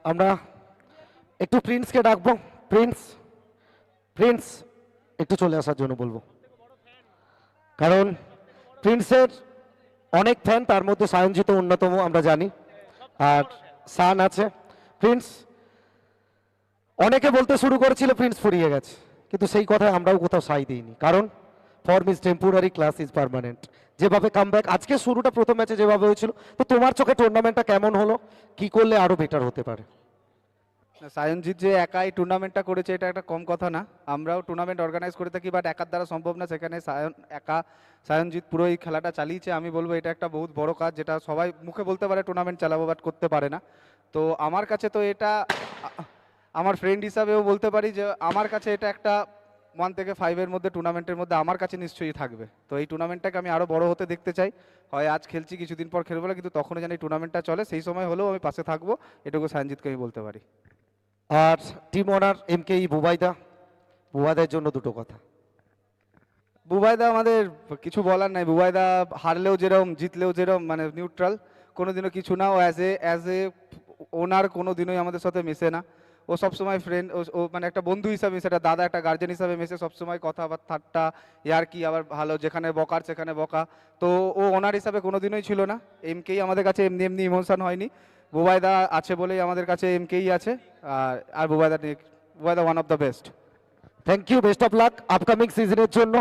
আমরা একটু প্রিন্সকে ডাকবো। প্রিন্স, প্রিন্স একটু চলে আসার জন্য বলবো, কারণ প্রিন্সের অনেক ফ্যান, তার মধ্যে সায়নজিৎ অন্যতম আমরা জানি, আর সান আছে। প্রিন্স, অনেকে বলতে শুরু করেছিল প্রিন্স ফুরিয়ে গেছে, কিন্তু সেই কথায় আমরাও কোথাও সাই দিইনি, কারণ form is temporary, class is permanent. যেভাবে কামব্যাক আজকে শুরুটা প্রথম ম্যাচে যেভাবে হয়েছিল, তো তোমার চোখে টুর্নামেন্টটা কেমন হলো, কি করলে আরো বেটার হতে পারে? সায়নজিৎ যে একাই টুর্নামেন্টটা করেছে এটা একটা কম কথা না। আমরাও টুর্নামেন্ট অর্গানাইজ করে থাকি, বাট একার দ্বারা সম্ভব না। সেখানে সায়নজিৎ পুরো এই খেলাটা চালিয়েছে। আমি বলবো এটা একটা বহুত বড় কাজ, যেটা সবাই মুখে বলতে পারে টুর্নামেন্ট চালাবো, বাট করতে পারে না। তো আমার কাছে তো এটা আমার ফ্রেন্ড হিসাবেও বলতে পারি যে আমার কাছে এটা একটা 1 থেকে 5-এর মধ্যে টুর্নামেন্টের মধ্যে আমার কাছে নিশ্চয়ই থাকবে। তো এই টুর্নামেন্টটাকে আমি আরও বড় হতে দেখতে চাই। হয় আজ খেলছি, কিছুদিন পর খেলবো না, কিন্তু তখনও যেন এই টুর্নামেন্টটা চলে, সেই সময় হলেও আমি পাশে থাকবো, এটুকু সায়নজিৎকে আমি বলতে পারি। আর টিম ওনার এমকেই বুবাইদা, বুবাইদার জন্য দুটো কথা। বুবাইদা আমাদের কিছু বলার নাই। বুবাইদা হারলেও যেরকম জিতলেও যেরকম, মানে নিউট্রাল, কোনোদিনও কিছু না। ও অ্যাজ এ ওনার কোনো দিনই আমাদের সাথে মেশে না। ও সবসময় ফ্রেন্ড, ও মানে একটা বন্ধু হিসাবে মেশে, একটা দাদা, একটা গার্জেন হিসাবে মেশে, সবসময় কথাবার্তা ইয়ার কি আবার ভালো, যেখানে বকার সেখানে বকা। তো ও ওনার হিসাবে কোনো দিনই ছিল না। এমকেই আমাদের কাছে এমনি এমনি ইমোশন হয়নি। বুবাইদা আছে বলেই আমাদের কাছে এমকেই আছে। আর বুবাইদা one of the best. Thank you, best of luck upcoming সিজনের জন্য।